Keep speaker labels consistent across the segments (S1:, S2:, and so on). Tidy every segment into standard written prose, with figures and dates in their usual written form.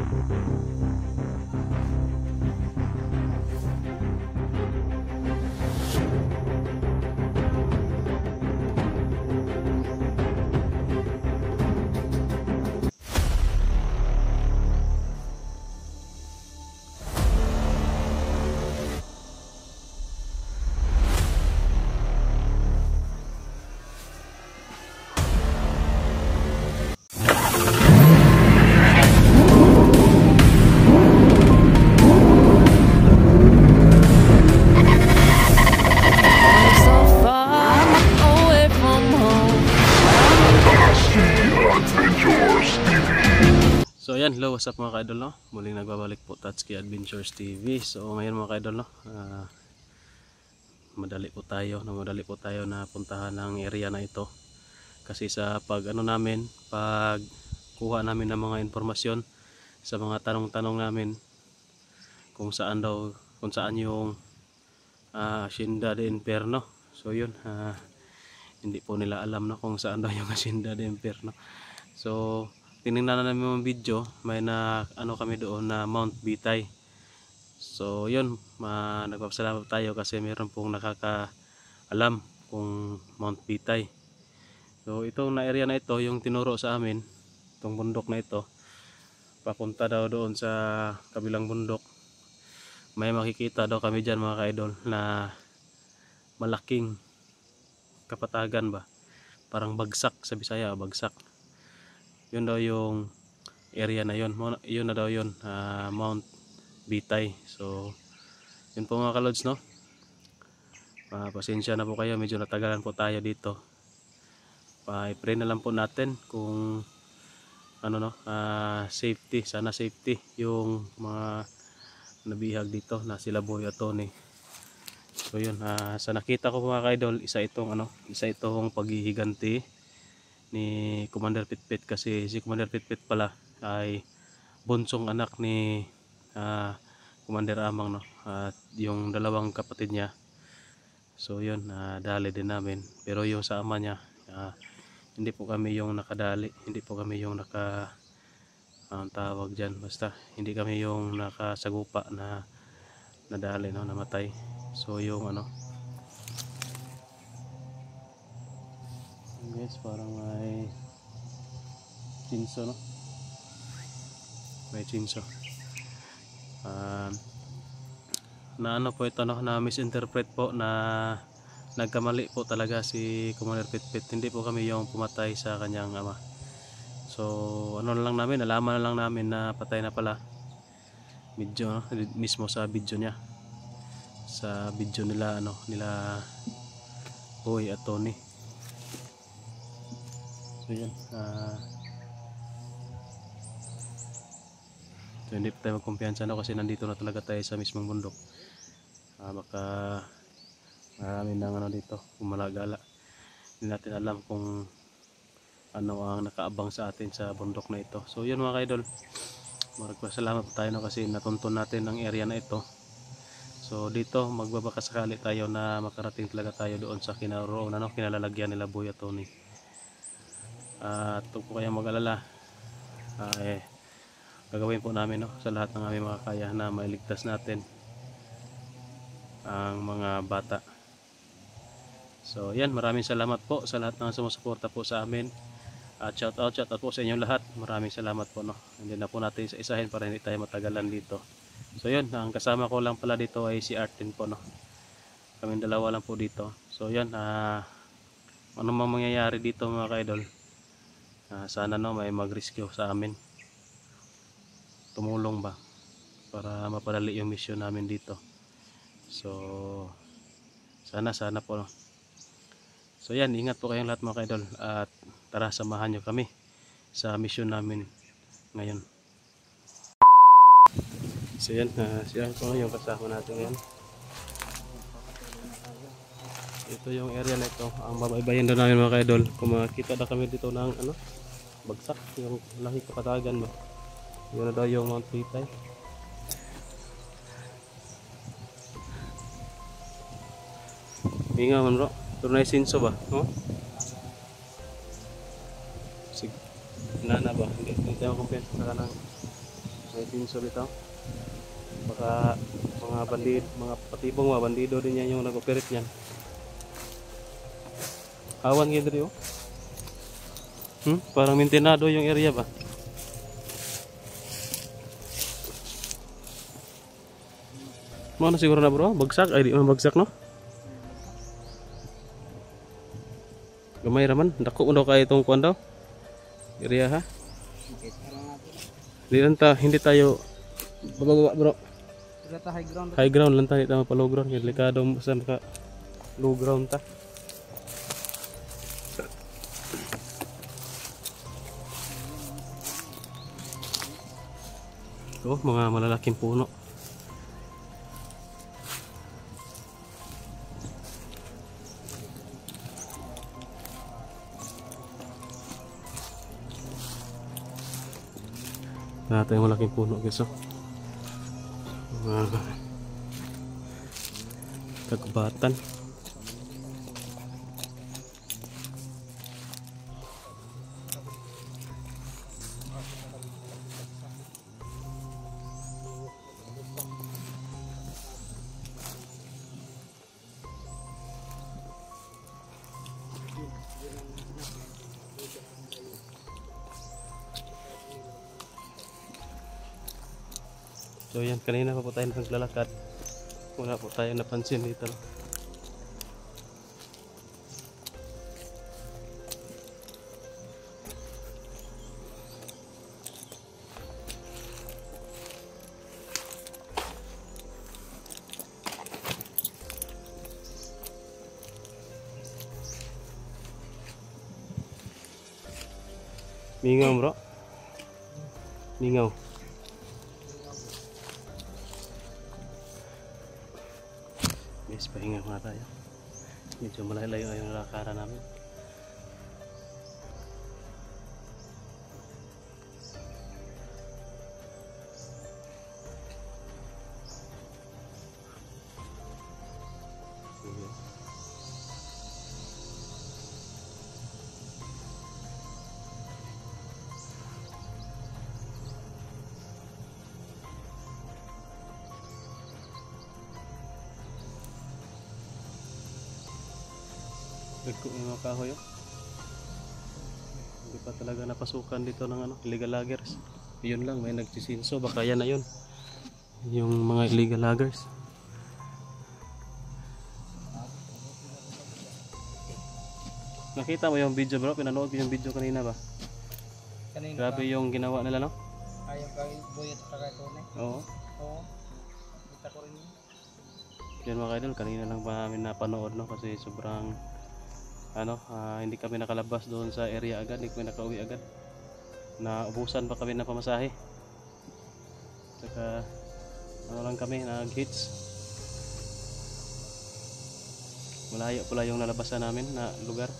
S1: So ayan, hello, what's up mga ka-idol, no? Muling nagbabalik po Tatsuki Adventures TV. So ngayon mga ka-idol, no? Madali po tayo na puntahan ng area na ito. Kasi sa pag kuha namin ng mga informasyon sa mga tanong-tanong namin kung saan yung Hacienda de Inferno. So yun, hindi po nila alam, no, kung saan daw yung Hacienda de Inferno. So tinignan na namin yung video, may kami doon na Mount Bitay. So yun, nagpapasalamat tayo kasi meron pong nakakaalam kung Mount Bitay. So itong area na ito, yung tinuro sa amin, itong bundok na ito, papunta daw doon sa kabilang bundok. May makikita daw kami dyan mga ka-idol na malaking kapatagan ba, parang bagsak sa Bisaya, bagsak. Yun daw yung area na yun, yun na daw yun, Mount Bitay. So yun po mga kalods, no? Pasensya na po kayo, medyo natagalan po tayo dito. I-pray na lang po natin kung safety, sana safety yung mga nabihag dito na sila Boy at Tony. So yun, sa nakita ko mga ka-idol, isa itong paghihiganti ni Commander Pitpit, kasi si Commander Pitpit pala ay bunsong anak ni Commander Amang, no? At yung dalawang kapatid niya. So yun, dali din namin, pero yung sa ama niya, hindi po kami yung nakadali, hindi po kami yung tawag dyan, basta hindi kami yung nakasagupa na nadali, no, namatay. So yung guys, parang may chinso, no? May chinso. Na po ito, no? Na misinterpret po, na nagkamali po talaga si Commander Pitpit. Hindi po kami yung pumatay sa kanyang ama. So nalaman na lang namin na patay na pala medyo, no? Mismo sa video niya, sa video nila nila Boy at Tony. So yan, so hindi pa tayo magkumpiyansa, no? Kasi nandito na talaga tayo sa mismong bundok. Baka marami nang dito, umalagala. Hindi natin alam kung ano ang nakaabang sa atin sa bundok na ito. So yun mga kaidol, magpasalamat tayo, no? Kasi natuntun natin ang area na ito. So dito magbabakasakali tayo na makarating talaga tayo doon sa kinalalagyan nila Boy at Tony. At huwag po kayong mag-alala, gagawin po namin, no, sa lahat ng aming makakaya na mailigtas natin ang mga bata. So yan, maraming salamat po sa lahat ng sumusuporta po sa amin. At shout out po sa inyong lahat. Maraming salamat po, no. Hindi na po natin isa-isahin para hindi tayo matagalan dito. So yun, ang kasama ko lang pala dito ay si Artin po, no. Kaming dalawa lang po dito. So yan, ano mang mangyayari dito mga ka-idol, sana, no, may mag-rescue sa amin, tumulong ba para mapadali yung mission namin dito. So sana po, no. So yan, ingat po kayong lahat mga ka-idol, at tara samahan nyo kami sa mission namin ngayon. So yan, siya po yung kasama natin ngayon. Ito yung area na ito, ang babaybayin doon namin mga ka-idol. Kung makikita na kami dito ng bagsak, yung laki kapatagan ba, yun na daw yung Mount Bitay. Hinga man bro, tunay sinso ba, no? Sige, nana ba, hindi tayo kumpiyansa sa kanang May pinso bitaw. Baka mga bandid, mga patibong mga bandido din yan yung nag-operate niyan. Awan kayo dito. Parang mintinado yung area ba? Mau na siguro na bro, bagsak ay di man bagsak no. Gamay raman, dako mo daw kay itong kuan daw. Area ha. Hindi tayo bababa bro.
S2: High ground.
S1: High ground lang tayo tama pa low ground, kaya delikado sa ka low ground ta. Oh, mga malalaking puno. Natin yung malaking puno guys. Kagubatan. So yan, kanina pa po tayo naglalakad. Wala po tayo napansin dito. Mingaw bro. Mingaw. Guys, pahinga muna tayo. Medyo malayo yung lalakaran namin. Nagko yung mga kahoy. Hindi pa talaga napasukan dito ng illegal loggers. Yun lang, may nagsisinso, baka yan na yun, yung mga illegal loggers. Nakita mo yung video bro, pinanood ko yung video kanina ba?
S2: Kanina
S1: Grabe
S2: ba?
S1: yung ginawa nila no?
S2: Ayaw kay Boy at saka ito na.
S1: Oo.
S2: Oo. Kita ko rin yun.
S1: Yan mga idol, kanina lang pa namin napanood no, kasi sobrang hindi kami nakalabas doon sa area agad, hindi kami nakauwi agad. Naubusan pa kami ng pamasahe. Saka lang kami, nag-hits. Malayo pala yung nalabasan namin na lugar.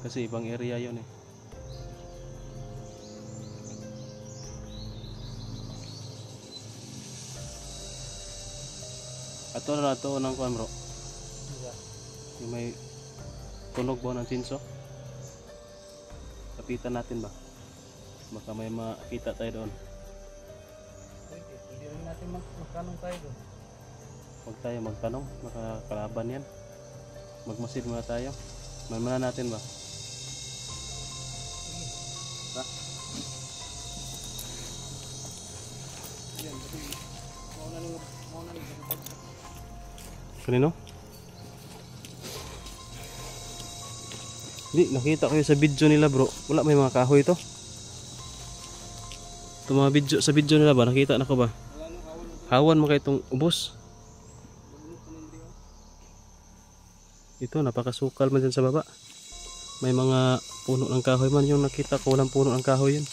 S1: Kasi ibang area yun eh. Ato na ito ng kuwan bro. Yung may tunog ba ng sinso? Kapitan natin ba? Baka may makita tayo doon.
S2: Pwede rin natin magtanong tayo doon.
S1: Huwag tayo magtanong, makakalaban yan. Magmasid muna tayo. Malmana natin ba? Ha? Kanino? Hindi, nakita ko sa video nila bro. Wala may mga kahoy ito. Ito mga video, sa video nila ba? Nakita na ko ba? Hawan mo kayo itong ubos. Ito, napakasukal man dyan sa baba. May mga puno ng kahoy man yung nakita ko. Walang puno ng kahoy yun.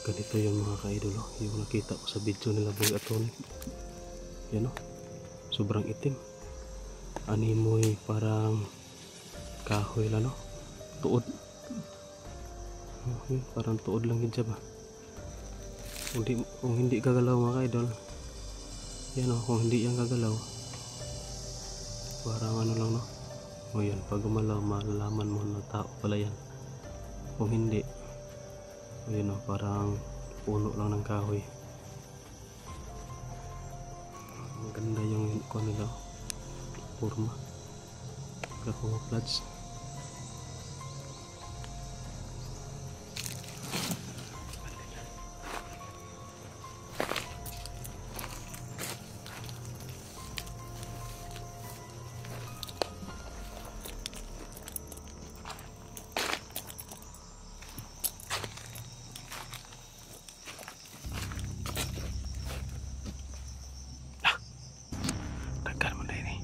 S1: Ganito yun mga ka-idol, oh. Yung nakita ko sa video nila Boy Atomic. Yan oh, sobrang itim. Animoy parang kahoy lang no, tuod. Oh, yun, parang tuod lang yun siya ba. Kung hindi gagalaw mga ka-idol, yan oh, kung hindi yan gagalaw, parang ano lang no. O yan, pag gumalaw malalaman mo na tao pala yan. Kung hindi, o yun o, parang puno lang ng kahoy. Maganda yung kuha nila, forma, camouflage. Dagkan mo na ini.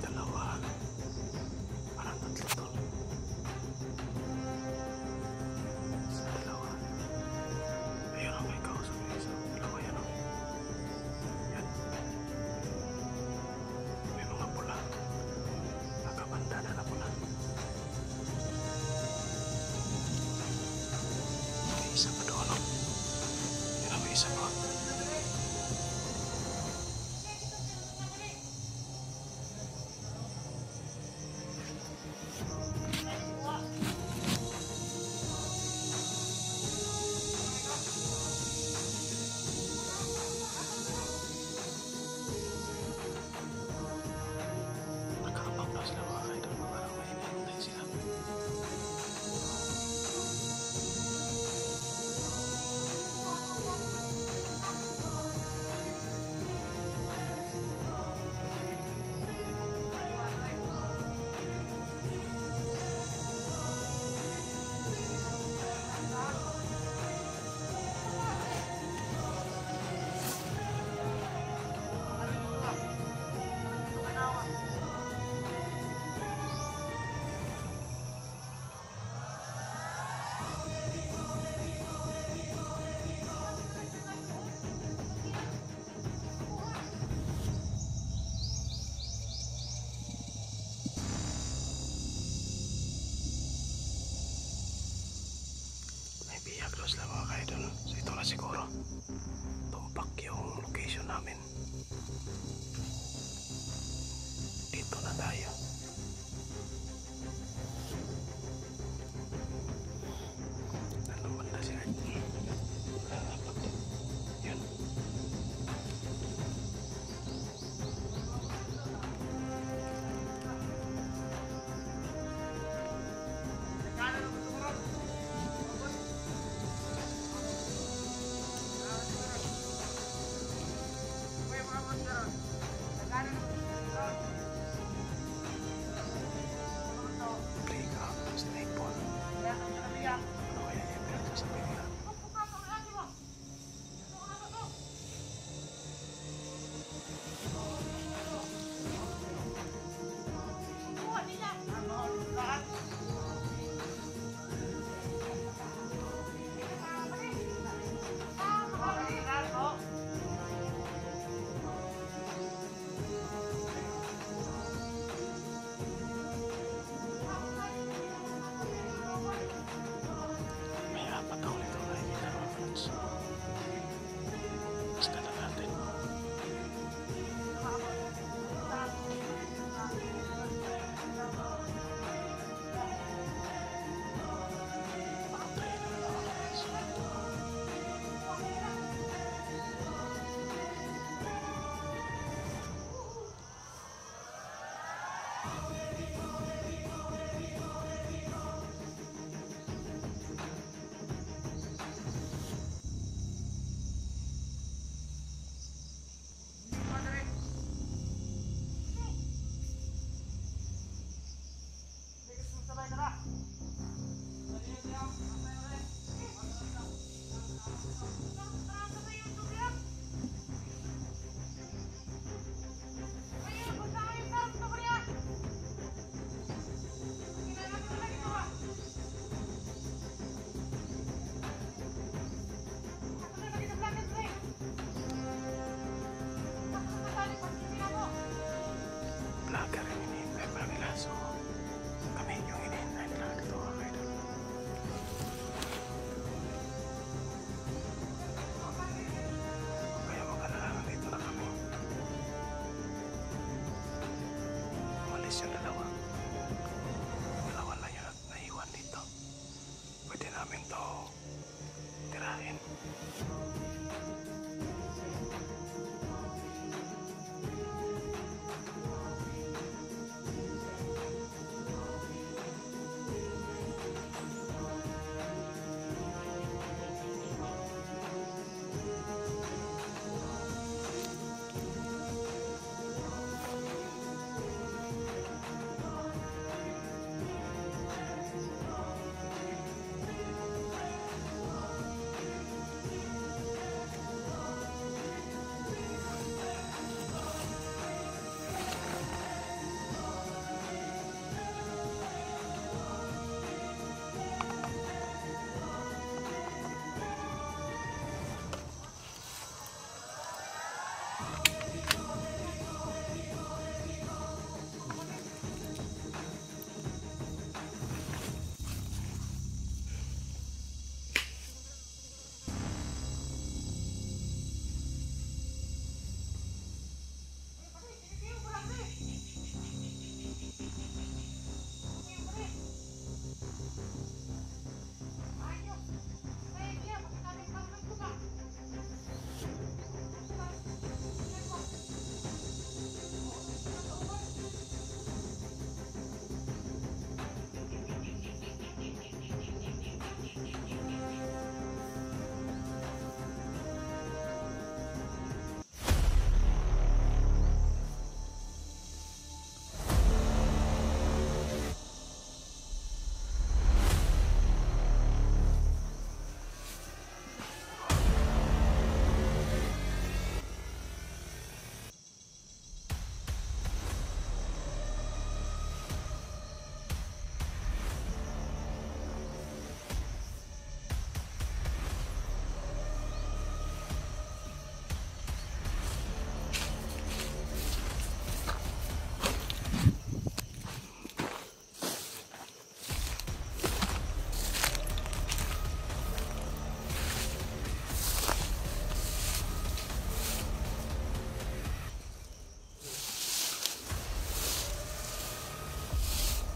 S1: Dalawa. Parang tatlo to. Sa dalawa. Ayun ang may kausap niya isa. Dalawa yan o. Yan. May mga pula. Nakabandana na pula. May isa pa doon o. Yan ang may isa pa. Nakakapag na sila mga ka-idol. Parang may hinihintay sila. May biyak daw sila mga ka-idol. So ito na siguro. Tumpak yung location namin. Dito na tayo. Ano man na siya? Yun. Playground, snake ball. Ano kaya yung pinagsasabihin nila? May apat na ulit ang nakikita mga friends. Basta na natin. Pakantayin na lang mga friends. least yung dalawa. Dalawa lang yung naiwan dito. Pwede namin to tirahin.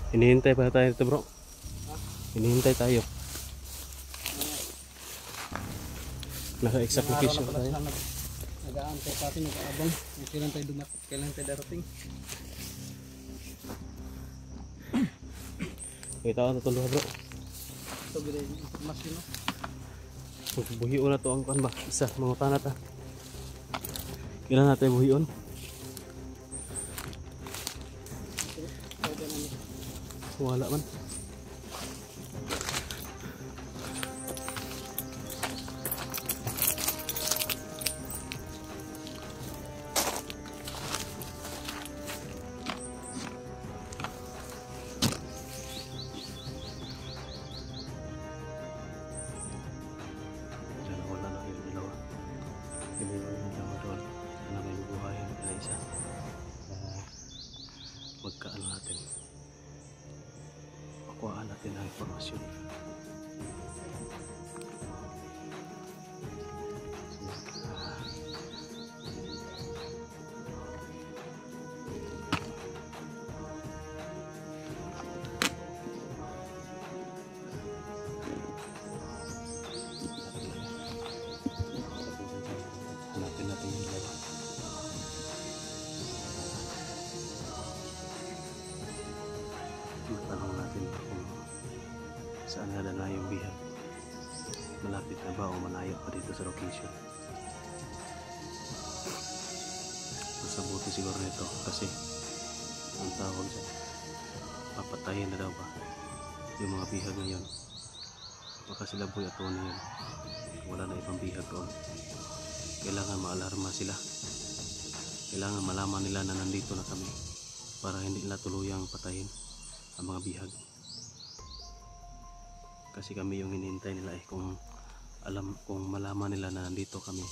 S1: Hinihintay pa tayo dito, bro. Hinihintay tayo. Naka-exact location pa tayo.
S2: Nag-aantay pa atin, nag-aabang. Kailan tayo dumating, kailan tayo darating.
S1: Kita ko natuloy, bro.
S2: Ito bila yung information, no?
S1: Buhion na to ang kan ba? Isa, mangutan na ta. Kailan natin buhion? Wala man. Wala na yung dalawa. Hindi ba yung dalawa doon? Ano may bubuhayin na isa? Magkaan natin. Makuhaan natin ang informasyon. Hanapin natin yung dalawa. Matanong natin kung saan nadala yung bihag. Malapit na ba o malayo pa dito sa location. Mas mabuti siguro nito kasi ang tawag dyan, papatayin na daw ba yung mga bihag ngayon. Baka sila boy at Tony yun. Wala na ibang bihag doon. Kailangan maalarma sila. Kailangan malaman nila na nandito na kami para hindi nila tuluyang patayin ang mga bihag. Kasi kami yung hinihintay nila kung malaman nila na nandito kami,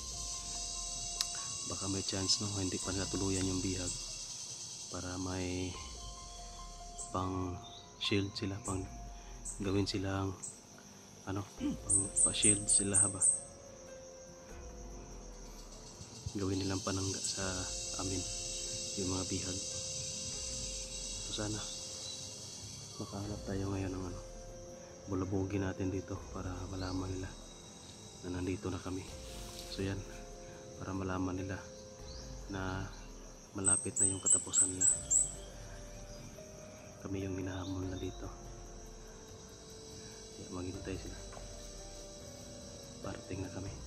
S1: baka may chance no hindi pa nila tuluyan yung bihag para may pang shield sila, pang gawin silang pang pa-shield sila ba, gawin nilang panangga sa amin yung mga bihag. sana makahanap tayo ngayon ng ano, bulabugin natin dito para malaman nila na nandito na kami. So yan, para malaman nila na malapit na yung katapusan nila. Kami yung hinahamon na dito. Kaya maghintay sila. Parating na kami.